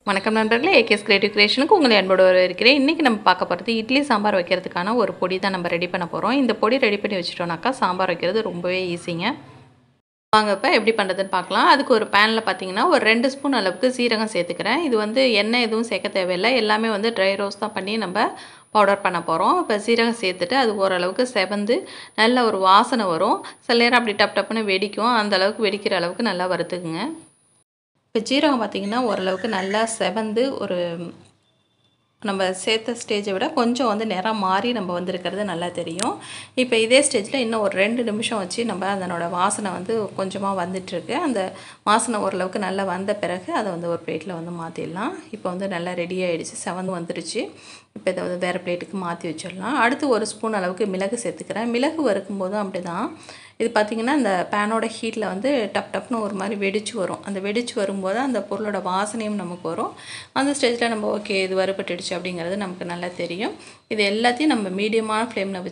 வணக்கம் நண்பர்களே, AKS creative கிரியேஷனுக்கு உங்களை அன்போடு வரவேற்கிறேன். இன்றைக்கி நம்ம பார்க்க போகிறது இட்லி சாம்பார் வைக்கிறதுக்கான ஒரு பொடி தான் நம்ம ரெடி பண்ண போகிறோம். இந்த பொடி ரெடி பண்ணி வச்சுட்டோம்னாக்கா சாம்பார் வைக்கிறது ரொம்பவே ஈஸிங்க. வாங்க இப்போ எப்படி பண்ணுறதுன்னு பார்க்கலாம். அதுக்கு ஒரு பேனில் பார்த்தீங்கன்னா ஒரு 2 ஸ்பூன் அளவுக்கு சீரகம் சேர்த்துக்கிறேன். இது வந்து எண்ணெய் எதுவும் சேர்க்க தேவையில்லை, எல்லாமே வந்து ட்ரை ரோஸ்ட் தான் பண்ணி நம்ம பவுடர் பண்ண போகிறோம். இப்போ சீரகம் சேர்த்துட்டு அது ஓரளவுக்கு செவந்து நல்ல ஒரு வாசனை வரும். சில நேரம் அப்படி டப் டப்புன்னு வெடிக்கும், அந்த அளவுக்கு வெடிக்கிற அளவுக்கு நல்லா வறுத்துக்குங்க. இப்போ ஜீரகம் பார்த்திங்கன்னா ஓரளவுக்கு நல்லா செவந்து ஒரு நம்ம சேர்த்த ஸ்டேஜை விட கொஞ்சம் வந்து நிறம் மாறி நம்ம வந்திருக்கிறது நல்லா தெரியும். இப்போ இதே ஸ்டேஜில் இன்னும் ஒரு 2 நிமிஷம் வச்சு நம்ம அதனோட வாசனை வந்து கொஞ்சமாக வந்துட்டுருக்கு. அந்த வாசனை ஓரளவுக்கு நல்லா வந்த பிறகு அதை வந்து ஒரு பிளேட்டில் வந்து மாற்றிடலாம். இப்போ வந்து நல்லா ரெடி ஆகிடுச்சு, செவந்து வந்துருச்சு. இப்போ இதை வந்து வேறு பிளேட்டுக்கு மாற்றி வச்சிடலாம். அடுத்து ஒரு ஸ்பூன் அளவுக்கு மிளகு சேர்த்துக்கிறேன். மிளகு வறுக்கும்போதும் அப்படி தான். இது பார்த்திங்கன்னா இந்த பேனோட ஹீட்டில் வந்து டப் டப்னு ஒரு மாதிரி வெடிச்சு வரும். அந்த வெடிச்சு வரும்போது அந்த பொருளோட வாசனையும் நமக்கு வரும். அந்த ஸ்டேஜில் நம்ம ஓகே இது வறுபட்டுடுச்சு அப்படிங்கிறது நமக்கு நல்லா தெரியும். இது எல்லாத்தையும் நம்ம மீடியமான ஃப்ளேமில்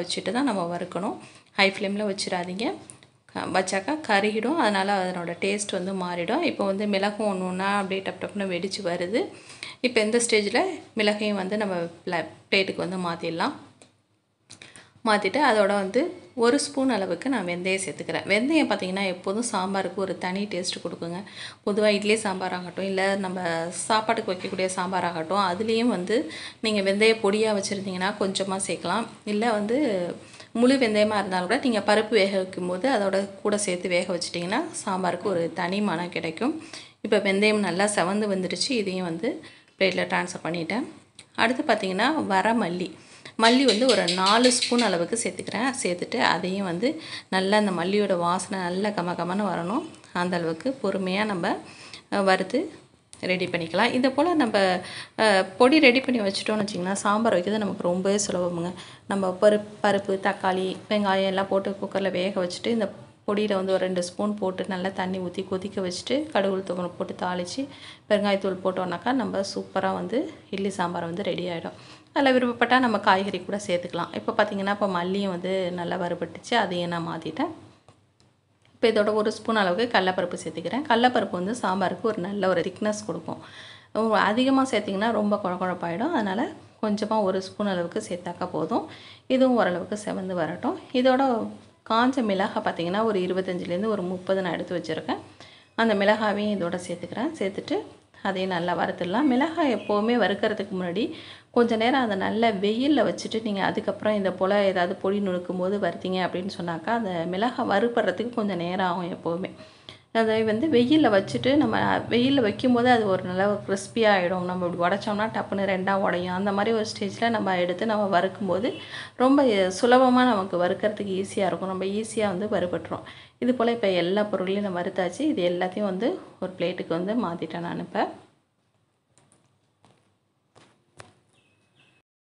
வச்சுட்டு தான் நம்ம வறுக்கணும். ஹை ஃப்ளேமில் வச்சிடாதீங்க, வச்சாக்கா கருகிடும். அதனால் அதனோட டேஸ்ட் வந்து மாறிடும். இப்போ வந்து மிளகும் ஒன்று ஒன்றா அப்படியே டப் டப்னு வெடிச்சு வருது. இப்போ இந்த ஸ்டேஜில் மிளகையும் வந்து நம்ம பிளேட்டுக்கு வந்து மாற்றிட்டு அதோட வந்து ஒரு ஸ்பூன் அளவுக்கு நான் வெந்தயம் சேர்த்துக்கிறேன். வெந்தயம் பார்த்திங்கன்னா எப்போதும் சாம்பாருக்கு ஒரு தனி டேஸ்ட் கொடுக்குங்க. பொதுவாக இட்லி சாம்பார் ஆகட்டும், இல்லை நம்ம சாப்பாட்டுக்கு வைக்கக்கூடிய சாம்பார் ஆகட்டும், அதுலேயும் வந்து நீங்கள் வெந்தய பொடியாக வச்சுருந்தீங்கன்னா கொஞ்சமாக சேர்க்கலாம். இல்லை வந்து முழு வெந்தயமாக இருந்தாலும் கூட நீங்கள் பருப்பு வேக வைக்கும்போது அதோட கூட சேர்த்து வேக வச்சிட்டிங்கன்னா சாம்பாருக்கு ஒரு தனி மனம் கிடைக்கும். இப்போ வெந்தயம் நல்லா செவந்து வந்துடுச்சு. இதையும் வந்து பிளேட்டில் ட்ரான்ஸ்ஃபர் பண்ணிட்டேன். அடுத்து பார்த்திங்கன்னா மல்லி வந்து ஒரு 4 ஸ்பூன் அளவுக்கு சேர்த்துட்டு அதையும் வந்து நல்லா அந்த மல்லியோட வாசனை நல்லா கமகமன்னு வரணும். அந்த அளவுக்கு பொறுமையாக நம்ம வறுத்து ரெடி பண்ணிக்கலாம். இதை போல் நம்ம பொடி ரெடி பண்ணி வச்சுட்டோம்னு வச்சிங்கன்னா சாம்பார் வைக்கிறது நமக்கு ரொம்பவே சுலபமுங்க. நம்ம பருப்பு, தக்காளி, வெங்காயம் எல்லாம் போட்டு குக்கரில் வேக வச்சுட்டு இந்த பொடியில் வந்து ஒரு 2 ஸ்பூன் போட்டு நல்லா தண்ணி ஊற்றி கொதிக்க வச்சுட்டு கடுகு உளுத்தம் போட்டு தாளித்து பெருங்காயத்தூள் போட்டோம்னாக்கா நம்ம சூப்பராக வந்து இட்லி சாம்பார் வந்து ரெடி ஆகிடும். அதில் விருப்பப்பட்டால் நம்ம காய்கறி கூட சேர்த்துக்கலாம். இப்போ பார்த்திங்கன்னா இப்போ மல்லியும் வந்து நல்லா வறுபட்டுச்சு, அதையும் நான் மாற்றிட்டேன். இப்போ இதோட ஒரு ஸ்பூன் அளவுக்கு கடலப்பருப்பு சேர்த்துக்கிறேன். கடலப்பருப்பு வந்து சாம்பாருக்கு ஒரு நல்ல ஒரு திக்னஸ் கொடுக்கும். அதிகமாக சேர்த்திங்கன்னா ரொம்ப குழப்பாயிடும். அதனால் கொஞ்சமாக ஒரு ஸ்பூன் அளவுக்கு சேர்த்தாக்கா போதும். இதுவும் ஓரளவுக்கு செவந்து வரட்டும். இதோட காஞ்ச மிளகாய் பார்த்திங்கன்னா ஒரு 25லேருந்து ஒரு 30 நான் எடுத்து வச்சுருக்கேன். அந்த மிளகாவையும் இதோட சேர்த்துட்டு அதையும் நல்லா வறுத்துடலாம். மிளகாய் எப்போவுமே வறுக்கிறதுக்கு முன்னாடி கொஞ்சம் நேரம் அதை நல்லா வெயிலில் வச்சுட்டு நீங்கள் அதுக்கப்புறம் இந்த போல் ஏதாவது பொடி நுணுக்கும் போது வறுத்தீங்க அப்படின்னு சொன்னாக்கா அந்த மிளகாய் வறுப்படுறதுக்கு கொஞ்சம் நேரம் ஆகும் எப்போவுமே. அதை வந்து வெயிலில் வச்சுட்டு நம்ம வெயிலில் வைக்கும்போது அது ஒரு நல்ல ஒரு கிறிஸ்பியாக ஆகிடும். நம்ம இப்படி உடைச்சோம்னா டப்புன்னு 2ஆக உடையும். அந்த மாதிரி ஒரு ஸ்டேஜில் நம்ம எடுத்து நம்ம வறுக்கும்போது ரொம்ப சுலபமாக நமக்கு வறுக்கிறதுக்கு ஈஸியாக இருக்கும். நம்ம ஈஸியாக வந்து வறுபட்டுரும். இது போல் இப்போ எல்லா பொருளையும் நான் வறுத்தாச்சு. இது எல்லாத்தையும் வந்து ஒரு பிளேட்டுக்கு வந்து மாற்றிட்டேன் நான். இப்போ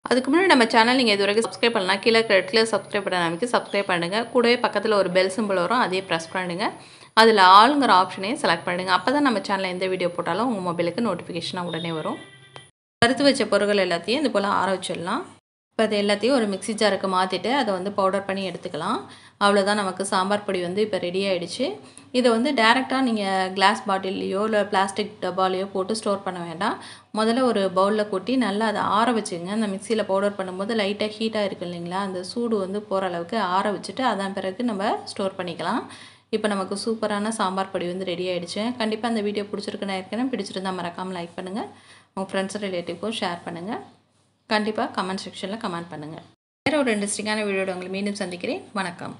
அதுக்கு முன்னாடி நம்ம சேனல் நீங்கள் இது வரைக்கும் சப்ஸ்கிரைப் பண்ணலாம், கீழே ரெட்டில் சப்ஸ்கிரைப் பண்ண அமைக்கு சப்ஸ்கிரைப் பண்ணுங்கள். கூடவே பக்கத்தில் ஒரு பெல் சிம்பிள் வரும், அதையே ப்ரெஸ் பண்ணுங்கள். அதில் ஆளுங்கிற ஆப்ஷனையும் செலக்ட் பண்ணுங்கள். அப்போ தான் நம்ம சேனலில் எந்த வீடியோ போட்டாலும் உங்கள் மொபைலுக்கு நோட்டிஃபிகேஷனாக உடனே வரும். வறுத்து வச்ச பொருட்கள் எல்லாத்தையும் இது போல் ஆற வச்சிடலாம். இப்போ அது எல்லாத்தையும் ஒரு மிக்ஸி ஜாருக்கு மாற்றிட்டு அதை வந்து பவுடர் பண்ணி எடுத்துக்கலாம். அவ்வளோதான், நமக்கு சாம்பார் பொடி வந்து இப்போ ரெடி ஆகிடுச்சு. இதை வந்து டேரெக்டாக நீங்கள் கிளாஸ் பாட்டில்லையோ இல்லை பிளாஸ்டிக் டப்பாலையோ போட்டு ஸ்டோர் பண்ண வேண்டாம். முதல்ல ஒரு பவுலில் கொட்டி நல்லா அதை ஆற வச்சுங்க. அந்த மிக்சியில் பவுடர் பண்ணும்போது லைட்டாக ஹீட்டாக இருக்குது இல்லைங்களா, அந்த சூடு வந்து போகிற அளவுக்கு ஆற வச்சுட்டு அதன் பிறகு நம்ம ஸ்டோர் பண்ணிக்கலாம். இப்போ நமக்கு சூப்பரான சாம்பார் பொடி வந்து ரெடி ஆகிடுச்சு. கண்டிப்பாக அந்த வீடியோ பிடிச்சிருக்குன்னு இருக்கேன். பிடிச்சிருந்தால் மறக்காமல் லைக் பண்ணுங்கள், உங்கள் ஃப்ரெண்ட்ஸ் ரிலேட்டிவ்க்கும் ஷேர் பண்ணுங்கள். கண்டிப்பாக கமெண்ட் செக்ஷனில் கமெண்ட் பண்ணுங்கள். வேறு ஒரு இன்ட்ரெஸ்டிங்கான வீடியோட உங்களை மீண்டும் சந்திக்கிறேன். வணக்கம்.